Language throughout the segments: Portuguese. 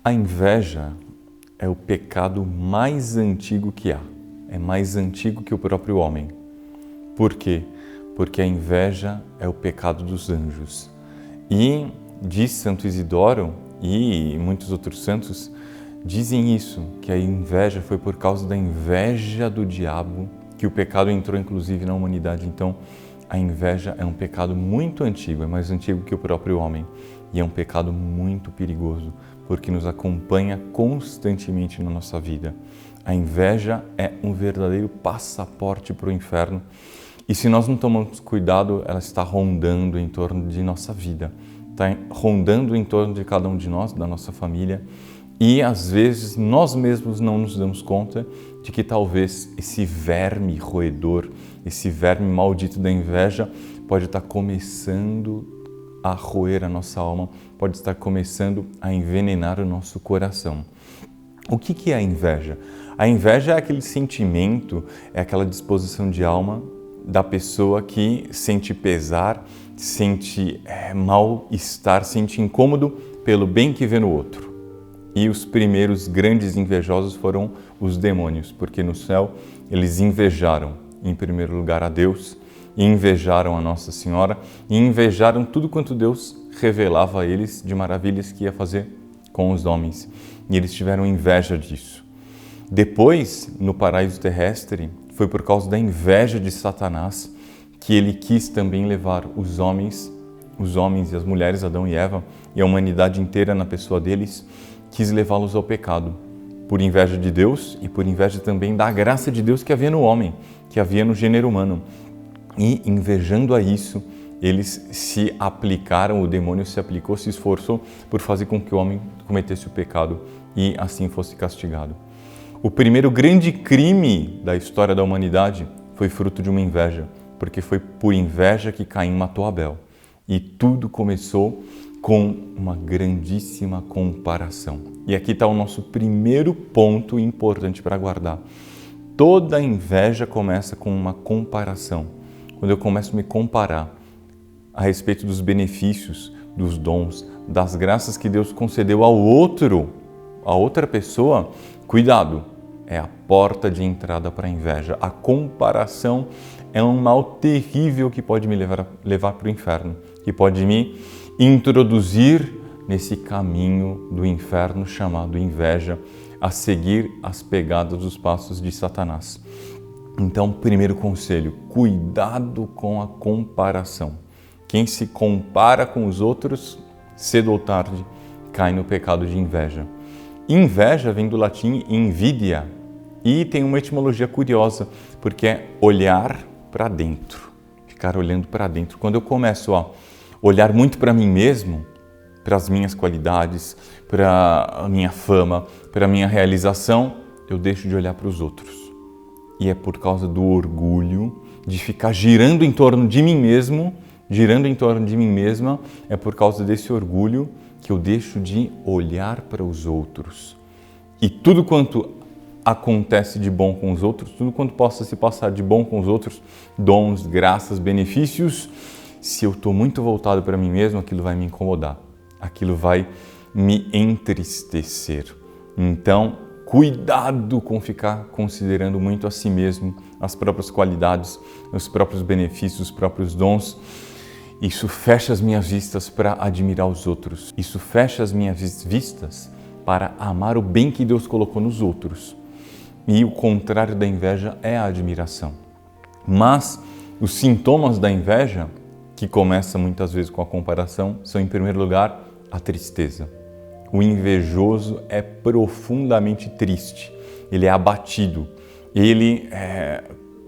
A inveja é o pecado mais antigo que há. É mais antigo que o próprio homem. Por quê? Porque a inveja é o pecado dos anjos. E diz Santo Isidoro e muitos outros santos dizem isso, que a inveja foi por causa da inveja do diabo que o pecado entrou inclusive na humanidade. Então, a inveja é um pecado muito antigo, é mais antigo que o próprio homem. E é um pecado muito perigoso, porque nos acompanha constantemente na nossa vida. A inveja é um verdadeiro passaporte para o inferno. E se nós não tomamos cuidado, ela está rondando em torno de nossa vida. Está rondando em torno de cada um de nós, da nossa família. E às vezes nós mesmos não nos damos conta de que talvez esse verme roedor, esse verme maldito da inveja pode estar começando a roer a nossa alma, pode estar começando a envenenar o nosso coração. O que é a inveja? A inveja é aquele sentimento, é aquela disposição de alma da pessoa que sente pesar, sente mal-estar, sente incômodo pelo bem que vê no outro. E os primeiros grandes invejosos foram os demônios, porque no céu eles invejaram, em primeiro lugar, a Deus, e invejaram a Nossa Senhora, e invejaram tudo quanto Deus revelava a eles de maravilhas que ia fazer com os homens. E eles tiveram inveja disso. Depois, no paraíso terrestre, foi por causa da inveja de Satanás que ele quis também levar os homens e as mulheres, Adão e Eva, e a humanidade inteira na pessoa deles, quis levá-los ao pecado, por inveja de Deus e por inveja também da graça de Deus que havia no homem, que havia no gênero humano. E invejando a isso, eles se aplicaram, o demônio se aplicou, se esforçou por fazer com que o homem cometesse o pecado e assim fosse castigado. O primeiro grande crime da história da humanidade foi fruto de uma inveja, porque foi por inveja que Caim matou Abel. E tudo começou com uma grandíssima comparação. E aqui está o nosso primeiro ponto importante para guardar. Toda inveja começa com uma comparação. Quando eu começo a me comparar a respeito dos benefícios, dos dons, das graças que Deus concedeu ao outro, a outra pessoa, cuidado, é a porta de entrada para a inveja. A comparação é um mal terrível que pode me levar para o inferno, que pode me introduzir nesse caminho do inferno chamado inveja, a seguir as pegadas dos passos de Satanás. Então, primeiro conselho, cuidado com a comparação. Quem se compara com os outros, cedo ou tarde, cai no pecado de inveja. Inveja vem do latim invidia e tem uma etimologia curiosa, porque é olhar para dentro, ficar olhando para dentro. Quando eu começo a olhar muito para mim mesmo, para as minhas qualidades, para a minha fama, para a minha realização, eu deixo de olhar para os outros. E é por causa do orgulho, de ficar girando em torno de mim mesmo, girando em torno de mim mesma, é por causa desse orgulho que eu deixo de olhar para os outros. E tudo quanto acontece de bom com os outros, tudo quanto possa se passar de bom com os outros, dons, graças, benefícios, se eu estou muito voltado para mim mesmo, aquilo vai me incomodar, aquilo vai me entristecer. Então, cuidado com ficar considerando muito a si mesmo, as próprias qualidades, os próprios benefícios, os próprios dons. Isso fecha as minhas vistas para admirar os outros. Isso fecha as minhas vistas para amar o bem que Deus colocou nos outros. E o contrário da inveja é a admiração. Mas os sintomas da inveja, que começa muitas vezes com a comparação, são, em primeiro lugar, a tristeza. O invejoso é profundamente triste, ele é abatido, ele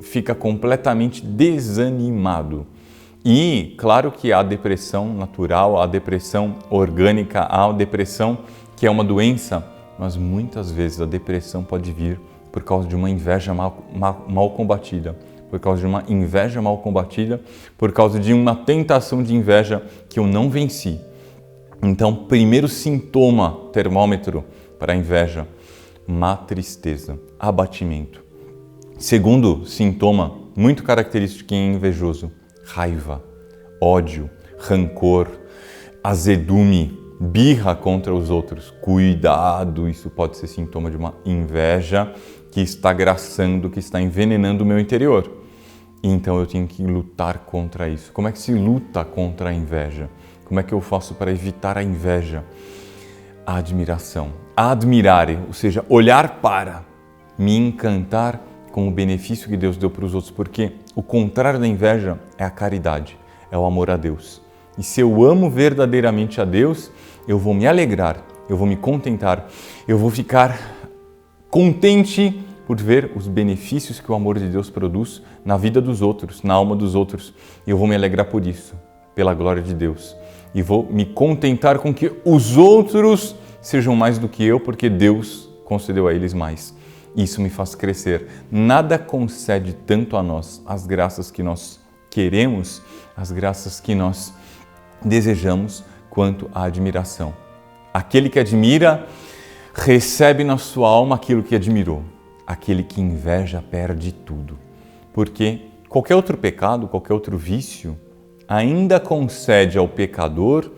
fica completamente desanimado. E claro que há depressão natural, há depressão orgânica, há depressão que é uma doença, mas muitas vezes a depressão pode vir por causa de uma inveja mal combatida, por causa de uma inveja mal combatida, por causa de uma tentação de inveja que eu não venci. Então, primeiro sintoma, termômetro para a inveja, má tristeza, abatimento. Segundo sintoma, muito característico de quem é invejoso, raiva, ódio, rancor, azedume, birra contra os outros. Cuidado, isso pode ser sintoma de uma inveja que está graçando, que está envenenando o meu interior. Então eu tenho que lutar contra isso. Como é que se luta contra a inveja? Como é que eu faço para evitar a inveja? A admiração. Admirar, ou seja, olhar para, me encantar com o benefício que Deus deu para os outros, porque o contrário da inveja é a caridade, é o amor a Deus. E se eu amo verdadeiramente a Deus, eu vou me alegrar, eu vou me contentar, eu vou ficar contente por ver os benefícios que o amor de Deus produz na vida dos outros, na alma dos outros. E eu vou me alegrar por isso, pela glória de Deus. E vou me contentar com que os outros sejam mais do que eu, porque Deus concedeu a eles mais. Isso me faz crescer. Nada concede tanto a nós as graças que nós queremos, as graças que nós desejamos, quanto a admiração. Aquele que admira recebe na sua alma aquilo que admirou. Aquele que inveja perde tudo. Porque qualquer outro pecado, qualquer outro vício, ainda concede ao pecador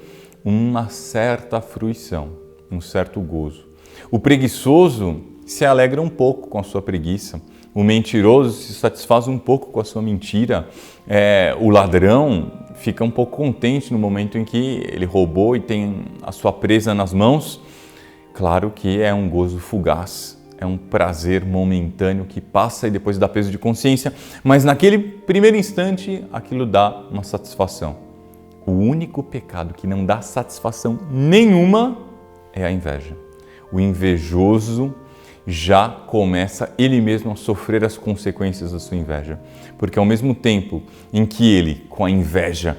uma certa fruição, um certo gozo. O preguiçoso se alegra um pouco com a sua preguiça. O mentiroso se satisfaz um pouco com a sua mentira. O ladrão fica um pouco contente no momento em que ele roubou e tem a sua presa nas mãos. Claro que é um gozo fugaz, é um prazer momentâneo que passa e depois dá peso de consciência, mas naquele primeiro instante aquilo dá uma satisfação. O único pecado que não dá satisfação nenhuma é a inveja. O invejoso já começa ele mesmo a sofrer as consequências da sua inveja, porque ao mesmo tempo em que ele, com a inveja,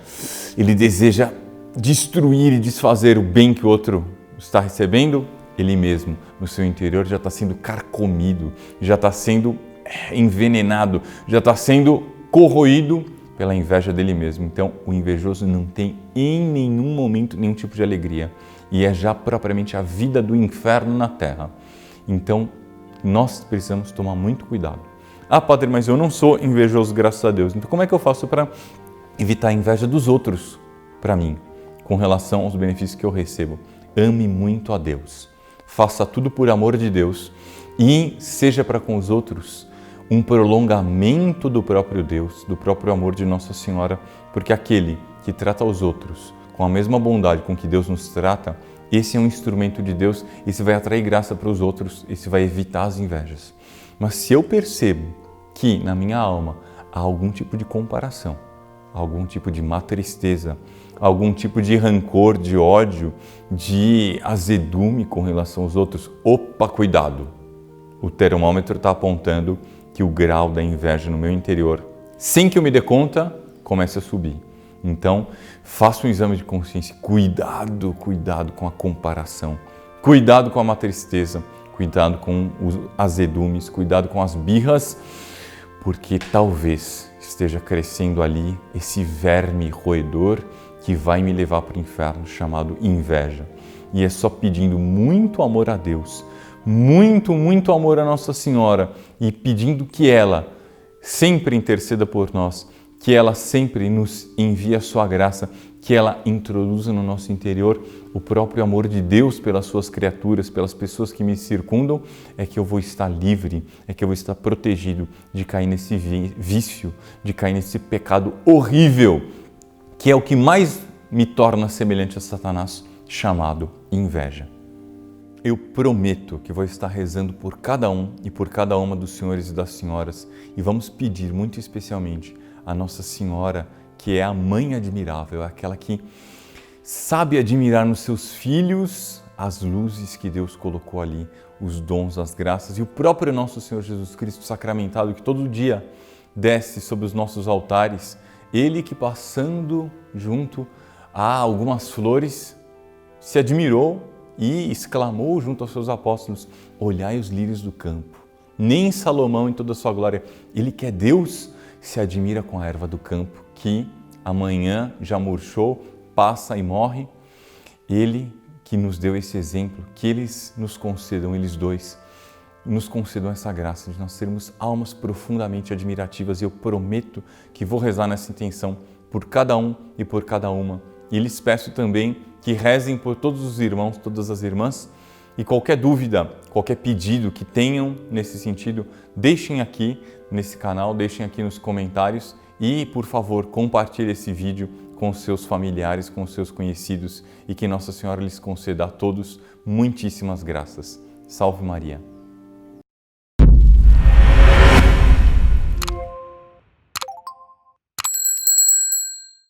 ele deseja destruir e desfazer o bem que o outro está recebendo, ele mesmo, no seu interior, já está sendo carcomido, já está sendo envenenado, já está sendo corroído pela inveja dele mesmo. Então, o invejoso não tem em nenhum momento nenhum tipo de alegria e é já propriamente a vida do inferno na terra. Então, nós precisamos tomar muito cuidado. Ah, padre, mas eu não sou invejoso, graças a Deus. Então, como é que eu faço para evitar a inveja dos outros para mim, com relação aos benefícios que eu recebo? Ame muito a Deus. Faça tudo por amor de Deus e seja para com os outros um prolongamento do próprio Deus, do próprio amor de Nossa Senhora, porque aquele que trata os outros com a mesma bondade com que Deus nos trata, esse é um instrumento de Deus, esse vai atrair graça para os outros, esse vai evitar as invejas. Mas se eu percebo que na minha alma há algum tipo de comparação, algum tipo de má tristeza, algum tipo de rancor, de ódio, de azedume com relação aos outros, opa, cuidado! O termômetro está apontando que o grau da inveja no meu interior, sem que eu me dê conta, começa a subir. Então, faça um exame de consciência. Cuidado com a comparação. Cuidado com a má tristeza. Cuidado com os azedumes. Cuidado com as birras, porque talvez esteja crescendo ali esse verme roedor que vai me levar para o inferno, chamado inveja. E é só pedindo muito amor a Deus, muito amor a Nossa Senhora e pedindo que ela sempre interceda por nós, que ela sempre nos envie a sua graça, que ela introduza no nosso interior o próprio amor de Deus pelas suas criaturas, pelas pessoas que me circundam, é que eu vou estar livre, é que eu vou estar protegido de cair nesse vício, de cair nesse pecado horrível, que é o que mais me torna semelhante a Satanás, chamado inveja. Eu prometo que vou estar rezando por cada um e por cada uma dos senhores e das senhoras e vamos pedir muito especialmente a Nossa Senhora, que é a Mãe admirável, aquela que sabe admirar nos seus filhos as luzes que Deus colocou ali, os dons, as graças e o próprio nosso Senhor Jesus Cristo sacramentado que todo dia desce sobre os nossos altares, Ele que passando junto a algumas flores se admirou e exclamou junto aos seus apóstolos: olhai os lírios do campo. Nem Salomão em toda a sua glória, ele que é Deus, se admira com a erva do campo, que amanhã já murchou, passa e morre. Ele que nos deu esse exemplo, que eles nos concedam, eles dois, nos concedam essa graça de nós sermos almas profundamente admirativas. E eu prometo que vou rezar nessa intenção por cada um e por cada uma. E lhes peço também que rezem por todos os irmãos, todas as irmãs. E qualquer dúvida, qualquer pedido que tenham nesse sentido, deixem aqui nesse canal, deixem aqui nos comentários e, por favor, compartilhe esse vídeo com os seus familiares, com os seus conhecidos e que Nossa Senhora lhes conceda a todos muitíssimas graças. Salve Maria!